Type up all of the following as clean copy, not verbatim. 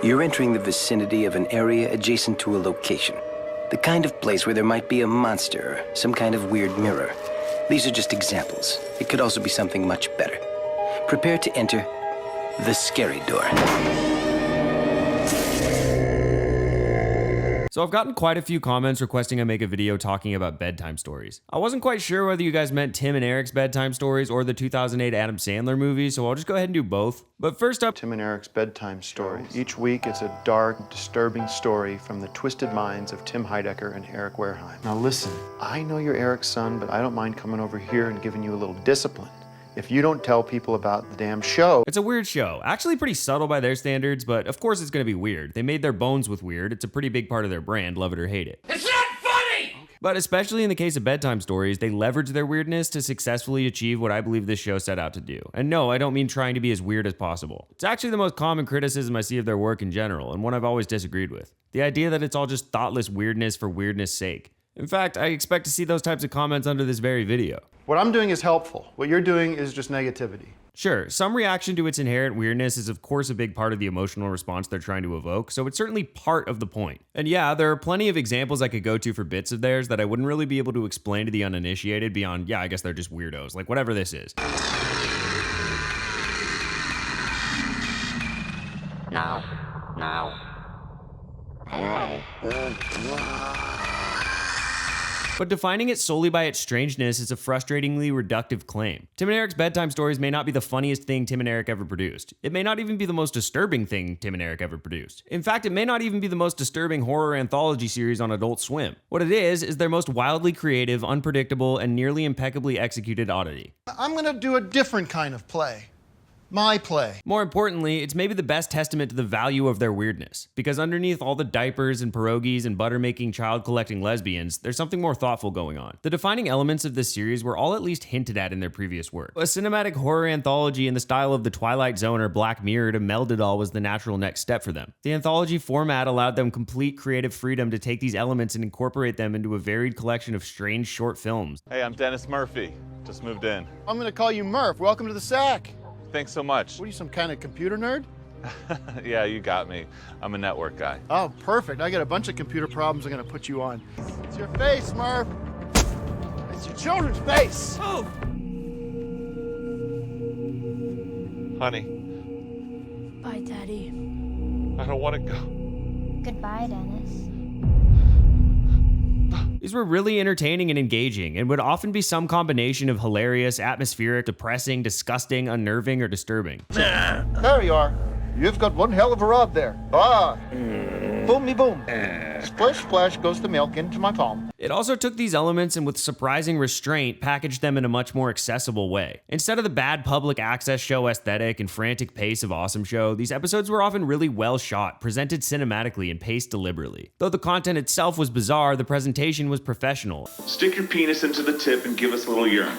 You're entering the vicinity of an area adjacent to a location. The kind of place where there might be a monster or some kind of weird mirror. These are just examples. It could also be something much better. Prepare to enter the scary door. So I've gotten quite a few comments requesting I make a video talking about bedtime stories. I wasn't quite sure whether you guys meant Tim and Eric's bedtime stories or the 2008 Adam Sandler movie, so I'll just go ahead and do both. But first up, Tim and Eric's bedtime stories. Each week it's a dark, disturbing story from the twisted minds of Tim Heidecker and Eric Wareheim. Now listen, I know you're Eric's son, but I don't mind coming over here and giving you a little discipline. If you don't tell people about the damn show. It's a weird show. Actually pretty subtle by their standards, but of course it's gonna be weird. They made their bones with weird. It's a pretty big part of their brand, love it or hate it. It's not funny! But especially in the case of bedtime stories, they leverage their weirdness to successfully achieve what I believe this show set out to do. And no, I don't mean trying to be as weird as possible. It's actually the most common criticism I see of their work in general, and one I've always disagreed with. The idea that it's all just thoughtless weirdness for weirdness' sake. In fact, I expect to see those types of comments under this very video. What I'm doing is helpful. What you're doing is just negativity. Sure, some reaction to its inherent weirdness is of course a big part of the emotional response they're trying to evoke, so it's certainly part of the point. And yeah, there are plenty of examples I could go to for bits of theirs that I wouldn't really be able to explain to the uninitiated beyond, yeah, I guess they're just weirdos, like whatever this is. No. But defining it solely by its strangeness is a frustratingly reductive claim. Tim and Eric's bedtime stories may not be the funniest thing Tim and Eric ever produced. It may not even be the most disturbing thing Tim and Eric ever produced. In fact, it may not even be the most disturbing horror anthology series on Adult Swim. What it is their most wildly creative, unpredictable, and nearly impeccably executed oddity. I'm gonna do a different kind of play. My play. More importantly, it's maybe the best testament to the value of their weirdness, because underneath all the diapers and pierogis and butter-making child-collecting lesbians, there's something more thoughtful going on. The defining elements of this series were all at least hinted at in their previous work. A cinematic horror anthology in the style of The Twilight Zone or Black Mirror to meld it all was the natural next step for them. The anthology format allowed them complete creative freedom to take these elements and incorporate them into a varied collection of strange short films. Hey, I'm Dennis Murphy. Just moved in. I'm gonna call you Murph. Welcome to the sack. Thanks so much. What are you, some kind of computer nerd? Yeah, you got me. I'm a network guy. Oh, perfect. I got a bunch of computer problems I'm gonna put you on. It's your face, Murph. It's your children's face. Oh! Honey, Bye, Daddy. I don't want to go. Goodbye, Dennis. These were really entertaining and engaging, and would often be some combination of hilarious, atmospheric, depressing, disgusting, unnerving, or disturbing. There you are. You've got one hell of a rod there. Ah. Boom me boom. Splish splash goes the milk into my palm. It also took these elements and with surprising restraint packaged them in a much more accessible way. Instead of the bad public access show aesthetic and frantic pace of Awesome Show, these episodes were often really well shot, presented cinematically, and paced deliberately. Though the content itself was bizarre, the presentation was professional. Stick your penis into the tip and give us a little urine.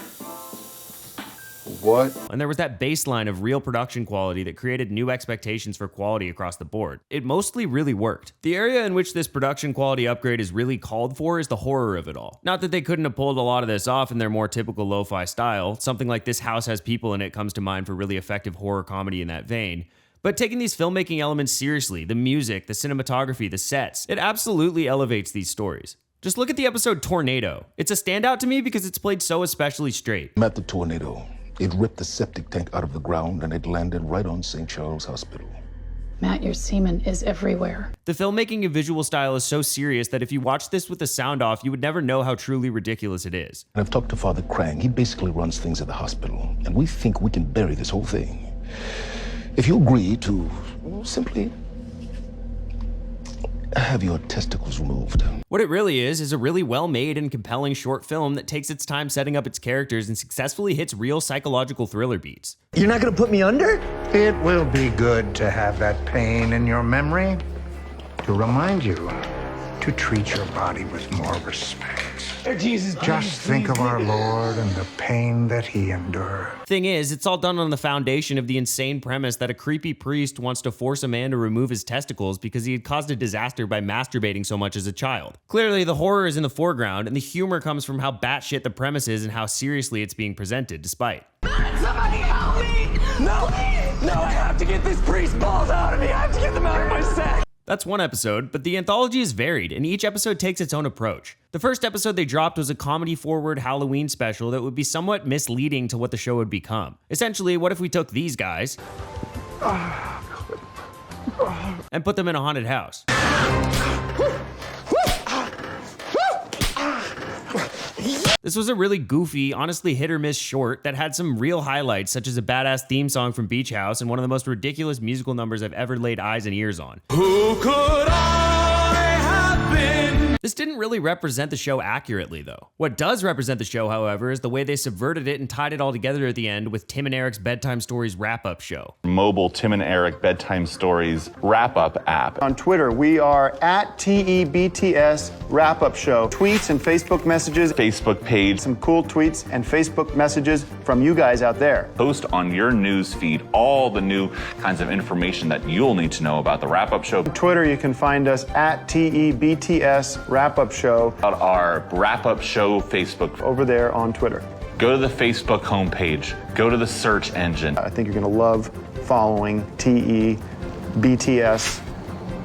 What? And there was that baseline of real production quality that created new expectations for quality across the board. It mostly really worked. The area in which this production quality upgrade is really called for is the horror of it all. Not that they couldn't have pulled a lot of this off in their more typical lo-fi style. Something like This House Has People in It comes to mind for really effective horror comedy in that vein. But taking these filmmaking elements seriously, the music, the cinematography, the sets, it absolutely elevates these stories. Just look at the episode Tornado. It's a standout to me because it's played so especially straight. Met the tornado. It ripped the septic tank out of the ground and it landed right on St. Charles Hospital. Matt, your semen is everywhere. The filmmaking and visual style is so serious that if you watch this with the sound off, you would never know how truly ridiculous it is. And I've talked to Father Krang. He basically runs things at the hospital, and we think we can bury this whole thing. If you agree to simply have your testicles removed. What it really is a really well-made and compelling short film that takes its time setting up its characters and successfully hits real psychological thriller beats. You're not gonna put me under? It will be good to have that pain in your memory to remind you to treat your body with more respect. Jesus, just think of our Lord and the pain that he endured. Thing is, it's all done on the foundation of the insane premise that a creepy priest wants to force a man to remove his testicles because he had caused a disaster by masturbating so much as a child. Clearly, the horror is in the foreground, and the humor comes from how batshit the premise is and how seriously it's being presented, despite. Somebody help me! No! No, I have to get this priest balls out of me! I have to get them out of my sack! That's one episode, but the anthology is varied, and each episode takes its own approach. The first episode they dropped was a comedy-forward Halloween special that would be somewhat misleading to what the show would become. Essentially, what if we took these guys and put them in a haunted house? This was a really goofy, honestly hit-or-miss short that had some real highlights, such as a badass theme song from Beach House and one of the most ridiculous musical numbers I've ever laid eyes and ears on. Who could I have been? This didn't really represent the show accurately, though. What does represent the show, however, is the way they subverted it and tied it all together at the end with Tim and Eric's Bedtime Stories wrap-up show. Mobile Tim and Eric Bedtime Stories wrap-up app. On Twitter, we are at TEBTS Wrap-Up Show. Tweets and Facebook messages. Facebook page. Some cool tweets and Facebook messages from you guys out there. Post on your news feed all the new kinds of information that you'll need to know about the wrap-up show. On Twitter, you can find us at TEBTS Wrap-Up Show. About our wrap-up show Facebook. Over there on Twitter. Go to the Facebook homepage. Go to the search engine. I think you're going to love following TEBTS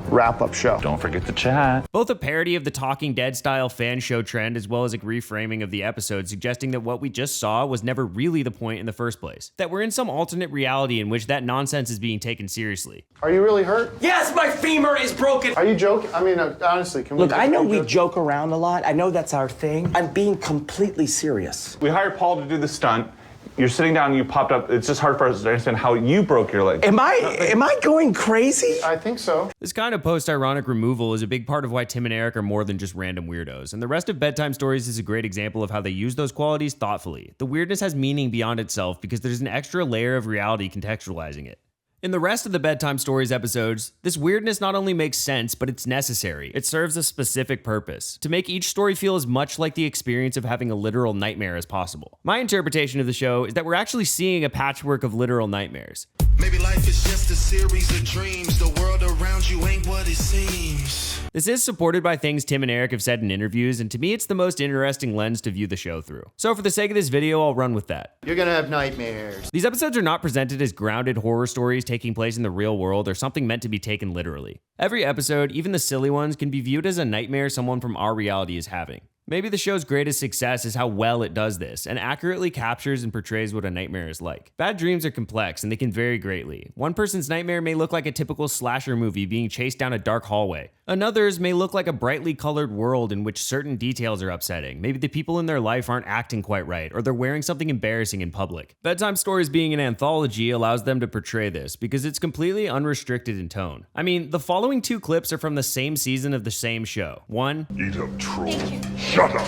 Wrap-Up Show. Don't forget to chat. Both a parody of the Talking Dead style fan show trend as well as a reframing of the episode, suggesting that what we just saw was never really the point in the first place. That we're in some alternate reality in which that nonsense is being taken seriously. Are you really hurt? Yes, my femur is broken. Are you joking? I mean, honestly, can we... Look, I know we joke around a lot. I know that's our thing. I'm being completely serious. We hired Paul to do the stunt. You're sitting down and you popped up. It's just hard for us to understand how you broke your leg. Am I going crazy? I think so. This kind of post-ironic removal is a big part of why Tim and Eric are more than just random weirdos, and the rest of Bedtime Stories is a great example of how they use those qualities thoughtfully. The weirdness has meaning beyond itself because there's an extra layer of reality contextualizing it. In the rest of the Bedtime Stories episodes, this weirdness not only makes sense, but it's necessary. It serves a specific purpose, to make each story feel as much like the experience of having a literal nightmare as possible. My interpretation of the show is that we're actually seeing a patchwork of literal nightmares. Maybe life is just a series of dreams. The world around you ain't what it seems. This is supported by things Tim and Eric have said in interviews, and to me it's the most interesting lens to view the show through. So for the sake of this video, I'll run with that. You're gonna have nightmares. These episodes are not presented as grounded horror stories taking place in the real world or something meant to be taken literally. Every episode, even the silly ones, can be viewed as a nightmare someone from our reality is having. Maybe the show's greatest success is how well it does this, and accurately captures and portrays what a nightmare is like. Bad dreams are complex, and they can vary greatly. One person's nightmare may look like a typical slasher movie being chased down a dark hallway. Another's may look like a brightly colored world in which certain details are upsetting. Maybe the people in their life aren't acting quite right, or they're wearing something embarrassing in public. Bedtime Stories being an anthology allows them to portray this, because it's completely unrestricted in tone. I mean, the following two clips are from the same season of the same show. One, Eat up, troll. Shut up.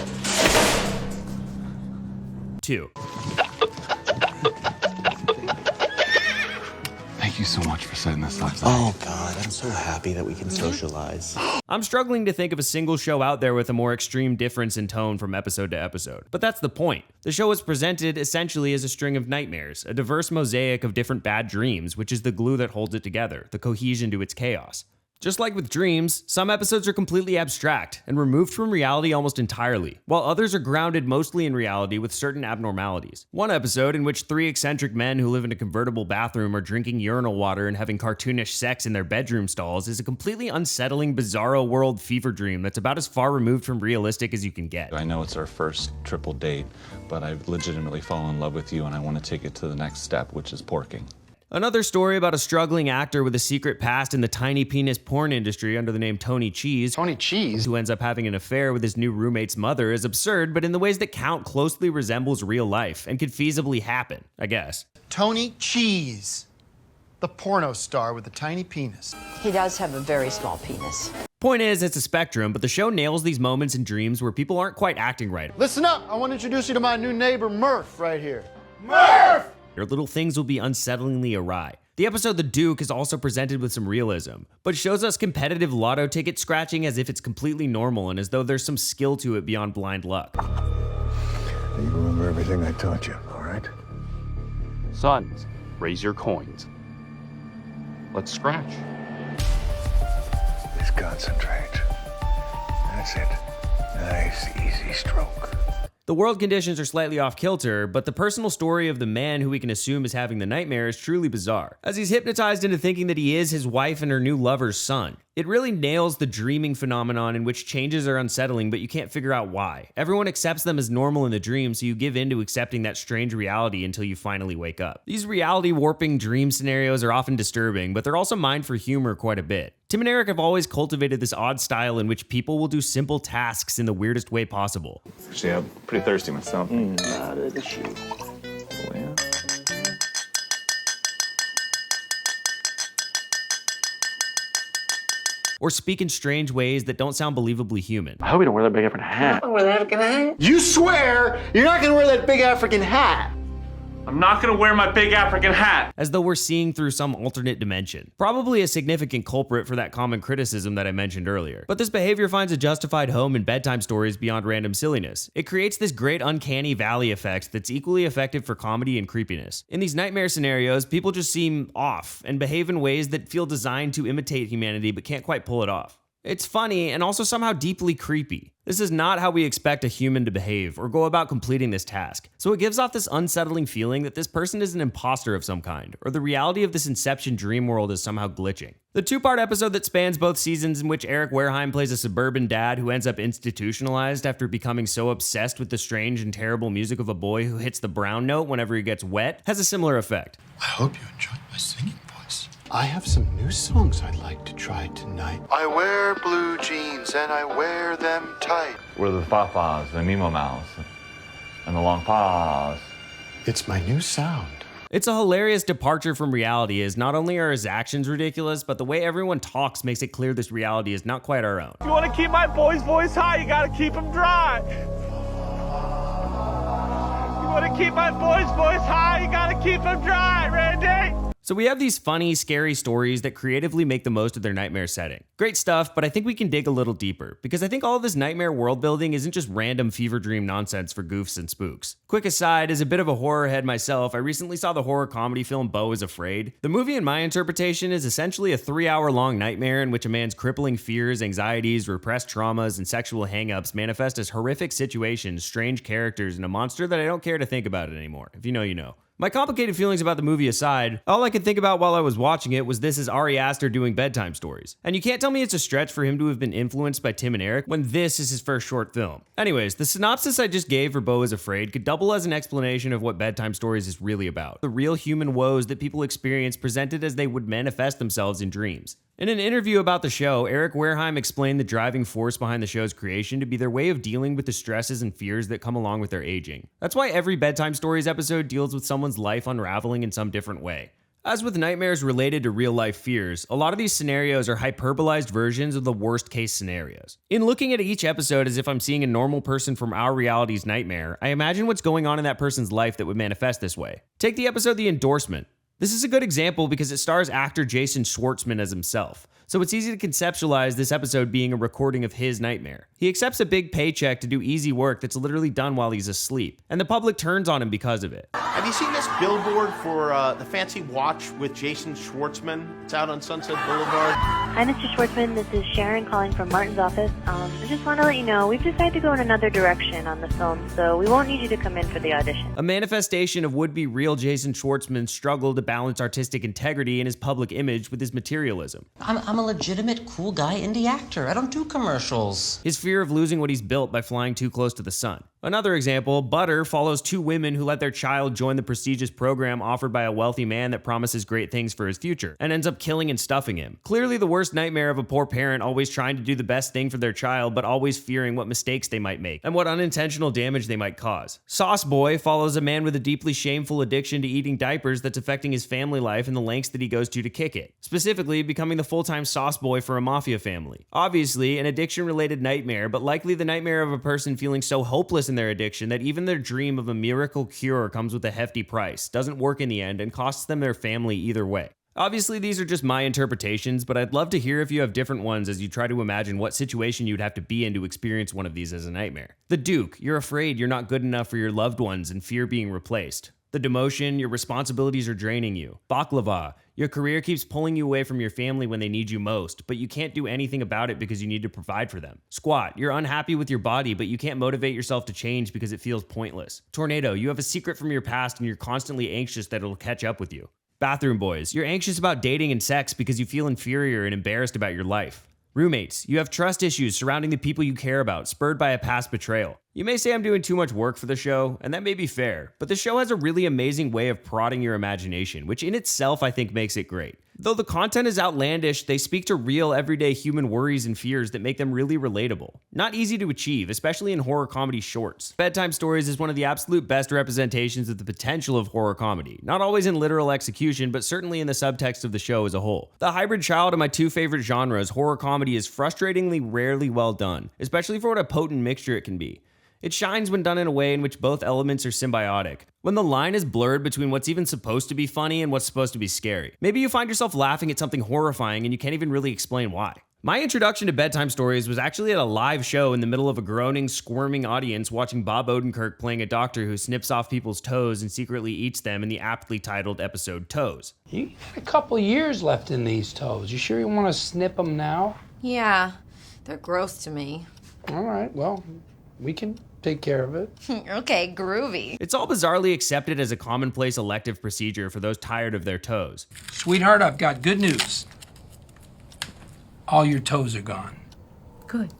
2. Thank you so much for setting this up. Oh God, I'm so happy that we can socialize. I'm struggling to think of a single show out there with a more extreme difference in tone from episode to episode. But that's the point. The show is presented essentially as a string of nightmares, a diverse mosaic of different bad dreams, which is the glue that holds it together, the cohesion to its chaos. Just like with dreams, some episodes are completely abstract and removed from reality almost entirely, while others are grounded mostly in reality with certain abnormalities. One episode in which 3 eccentric men who live in a convertible bathroom are drinking urinal water and having cartoonish sex in their bedroom stalls is a completely unsettling, bizarro world fever dream that's about as far removed from realistic as you can get. I know it's our first triple date, but I've legitimately fallen in love with you and I want to take it to the next step, which is porking. Another story about a struggling actor with a secret past in the tiny penis porn industry under the name Tony Cheese. Tony Cheese? Who ends up having an affair with his new roommate's mother is absurd, but in the ways that count closely resembles real life and could feasibly happen, I guess. Tony Cheese, the porno star with the tiny penis. He does have a very small penis. Point is, it's a spectrum, but the show nails these moments in dreams where people aren't quite acting right. Listen up, I want to introduce you to my new neighbor, Murph, right here. Murph! Or little things will be unsettlingly awry. The episode The Duke is also presented with some realism, but shows us competitive lotto ticket scratching as if it's completely normal and as though there's some skill to it beyond blind luck. You remember everything I taught you, all right? Sons, raise your coins. Let's scratch. Just concentrate. That's it. Nice, easy stroke. The world conditions are slightly off kilter, but the personal story of the man who we can assume is having the nightmare is truly bizarre, as he's hypnotized into thinking that he is his wife and her new lover's son. It really nails the dreaming phenomenon in which changes are unsettling, but you can't figure out why. Everyone accepts them as normal in the dream, so you give in to accepting that strange reality until you finally wake up. These reality warping dream scenarios are often disturbing, but they're also mined for humor quite a bit. Tim and Eric have always cultivated this odd style in which people will do simple tasks in the weirdest way possible. Actually, I'm pretty thirsty myself. Not an issue. Oh, yeah. Or speak in strange ways that don't sound believably human. I hope you don't wear that big African hat. You swear you're not gonna wear that big African hat? I'm not gonna wear my big African hat. As though we're seeing through some alternate dimension. Probably a significant culprit for that common criticism that I mentioned earlier. But this behavior finds a justified home in bedtime stories beyond random silliness. It creates this great uncanny valley effect that's equally effective for comedy and creepiness. In these nightmare scenarios, people just seem off and behave in ways that feel designed to imitate humanity but can't quite pull it off. It's funny and also somehow deeply creepy. This is not how we expect a human to behave or go about completing this task. So it gives off this unsettling feeling that this person is an imposter of some kind, or the reality of this Inception dream world is somehow glitching. The two-part episode that spans both seasons, in which Eric Wareheim plays a suburban dad who ends up institutionalized after becoming so obsessed with the strange and terrible music of a boy who hits the brown note whenever he gets wet, has a similar effect. I hope you enjoyed my singing voice. I have some new songs I'd like to try tonight. I wear blue jeans and I wear them tight. We're the faaaas, the Nemo mouse, and the long pause. It's my new sound. It's a hilarious departure from reality, as not only are his actions ridiculous, but the way everyone talks makes it clear this reality is not quite our own. If you want to keep my boy's voice high, you gotta keep him dry. You want to keep my boy's voice high, you gotta keep him dry, Randy. So we have these funny, scary stories that creatively make the most of their nightmare setting. Great stuff, but I think we can dig a little deeper, because I think all of this nightmare world building isn't just random fever dream nonsense for goofs and spooks. Quick aside, as a bit of a horror head myself, I recently saw the horror comedy film Beau is Afraid. The movie, in my interpretation, is essentially a 3-hour-long nightmare in which a man's crippling fears, anxieties, repressed traumas, and sexual hang-ups manifest as horrific situations, strange characters, and a monster that I don't care to think about it anymore. If you know, you know. My complicated feelings about the movie aside, all I could think about while I was watching it was this is Ari Aster doing bedtime stories. And you can't tell me it's a stretch for him to have been influenced by Tim and Eric when this is his first short film. Anyways, the synopsis I just gave for Beau is Afraid could double as an explanation of what bedtime stories is really about. The real human woes that people experience presented as they would manifest themselves in dreams. In an interview about the show, Eric Wareheim explained the driving force behind the show's creation to be their way of dealing with the stresses and fears that come along with their aging. That's why every Bedtime Stories episode deals with someone's life unraveling in some different way. As with nightmares related to real-life fears, a lot of these scenarios are hyperbolized versions of the worst-case scenarios. In looking at each episode as if I'm seeing a normal person from our reality's nightmare, I imagine what's going on in that person's life that would manifest this way. Take the episode The Endorsement. This is a good example because it stars actor Jason Schwartzman as himself, so it's easy to conceptualize this episode being a recording of his nightmare. He accepts a big paycheck to do easy work that's literally done while he's asleep, and the public turns on him because of it. Have you seen this billboard for the fancy watch with Jason Schwartzman? It's out on Sunset Boulevard. Hi, Mr. Schwartzman. This is Sharon calling from Martin's office. I just want to let you know we've decided to go in another direction on the film, so we won't need you to come in for the audition. A manifestation of would-be real Jason Schwartzman's struggle to balance artistic integrity and his public image with his materialism. I'm a legitimate, cool guy indie actor. I don't do commercials. His fear of losing what he's built by flying too close to the sun. Another example, Butter follows two women who let their child join the prestigious program offered by a wealthy man that promises great things for his future, and ends up killing and stuffing him. Clearly the worst nightmare of a poor parent always trying to do the best thing for their child, but always fearing what mistakes they might make, and what unintentional damage they might cause. Sauce Boy follows a man with a deeply shameful addiction to eating diapers that's affecting his family life and the lengths that he goes to kick it. Specifically, becoming the full-time sauce boy for a mafia family. Obviously, an addiction-related nightmare, but likely the nightmare of a person feeling so hopeless in their addiction that even their dream of a miracle cure comes with a hefty price, doesn't work in the end, and costs them their family either way. Obviously, these are just my interpretations, but I'd love to hear if you have different ones as you try to imagine what situation you'd have to be in to experience one of these as a nightmare. The Duke, you're afraid you're not good enough for your loved ones and fear being replaced. The Demotion, your responsibilities are draining you. Baklava, your career keeps pulling you away from your family when they need you most, but you can't do anything about it because you need to provide for them. Squat, you're unhappy with your body, but you can't motivate yourself to change because it feels pointless. Tornado, you have a secret from your past and you're constantly anxious that it'll catch up with you. Bathroom boys, you're anxious about dating and sex because you feel inferior and embarrassed about your life. Roommates, you have trust issues surrounding the people you care about, spurred by a past betrayal. You may say I'm doing too much work for the show, and that may be fair, but the show has a really amazing way of prodding your imagination, which in itself I think makes it great. Though the content is outlandish, they speak to real everyday human worries and fears that make them really relatable. Not easy to achieve, especially in horror comedy shorts. Bedtime Stories is one of the absolute best representations of the potential of horror comedy. Not always in literal execution, but certainly in the subtext of the show as a whole. The hybrid child of my two favorite genres, horror comedy, is frustratingly rarely well done, especially for what a potent mixture it can be. It shines when done in a way in which both elements are symbiotic. When the line is blurred between what's even supposed to be funny and what's supposed to be scary. Maybe you find yourself laughing at something horrifying and you can't even really explain why. My introduction to Bedtime Stories was actually at a live show in the middle of a groaning, squirming audience watching Bob Odenkirk playing a doctor who snips off people's toes and secretly eats them in the aptly titled episode Toes. You got a couple years left in these toes. You sure you want to snip them now? Yeah, they're gross to me. All right, well, we can take care of it. Okay, groovy. It's all bizarrely accepted as a commonplace elective procedure for those tired of their toes. Sweetheart, I've got good news. All your toes are gone. Good.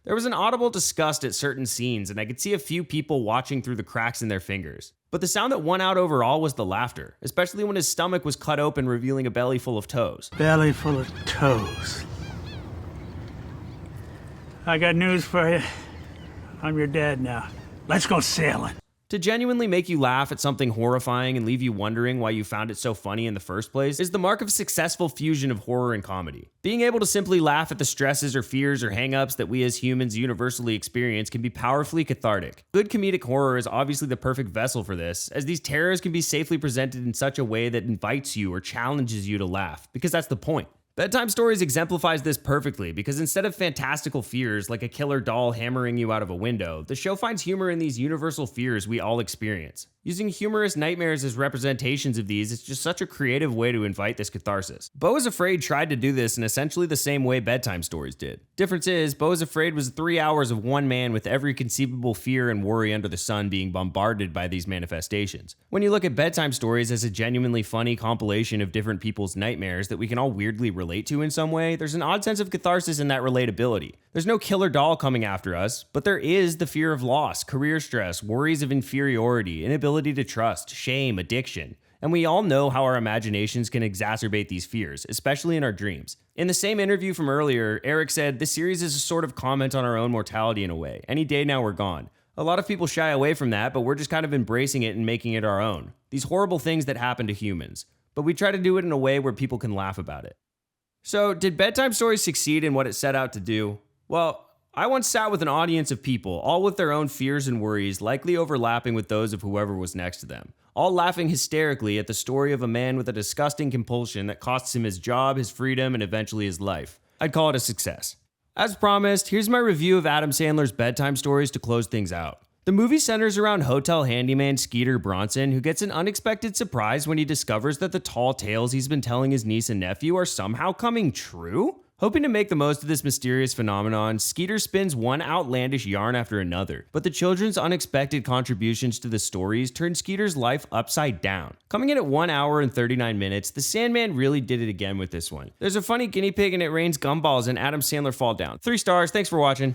There was an audible disgust at certain scenes, and I could see a few people watching through the cracks in their fingers. But the sound that won out overall was the laughter, especially when his stomach was cut open, revealing a belly full of toes. Belly full of toes. I got news for you. I'm your dad now. Let's go sailing. To genuinely make you laugh at something horrifying and leave you wondering why you found it so funny in the first place is the mark of successful fusion of horror and comedy. Being able to simply laugh at the stresses or fears or hang-ups that we as humans universally experience can be powerfully cathartic. Good comedic horror is obviously the perfect vessel for this, as these terrors can be safely presented in such a way that invites you or challenges you to laugh, because that's the point. Bedtime Stories exemplifies this perfectly because instead of fantastical fears like a killer doll hammering you out of a window, the show finds humor in these universal fears we all experience. Using humorous nightmares as representations of these is just such a creative way to invite this catharsis. Beau is Afraid tried to do this in essentially the same way Bedtime Stories did. Difference is, Beau is Afraid was 3 hours of one man with every conceivable fear and worry under the sun being bombarded by these manifestations. When you look at Bedtime Stories as a genuinely funny compilation of different people's nightmares that we can all weirdly relate to in some way, there's an odd sense of catharsis in that relatability. There's no killer doll coming after us, but there is the fear of loss, career stress, worries of inferiority, inability to trust, shame, addiction. And we all know how our imaginations can exacerbate these fears, especially in our dreams. In the same interview from earlier, Eric said, "This series is a sort of comment on our own mortality in a way. Any day now we're gone. A lot of people shy away from that, but we're just kind of embracing it and making it our own. These horrible things that happen to humans. But we try to do it in a way where people can laugh about it." So, did Bedtime Stories succeed in what it set out to do? Well, I once sat with an audience of people, all with their own fears and worries, likely overlapping with those of whoever was next to them, all laughing hysterically at the story of a man with a disgusting compulsion that costs him his job, his freedom, and eventually his life. I'd call it a success. As promised, here's my review of Adam Sandler's Bedtime Stories to close things out. The movie centers around hotel handyman Skeeter Bronson, who gets an unexpected surprise when he discovers that the tall tales he's been telling his niece and nephew are somehow coming true? Hoping to make the most of this mysterious phenomenon, Skeeter spins one outlandish yarn after another, but the children's unexpected contributions to the stories turn Skeeter's life upside down. Coming in at 1 hour and 39 minutes, the Sandman really did it again with this one. There's a funny guinea pig and it rains gumballs and Adam Sandler fall down. 3 stars, thanks for watching.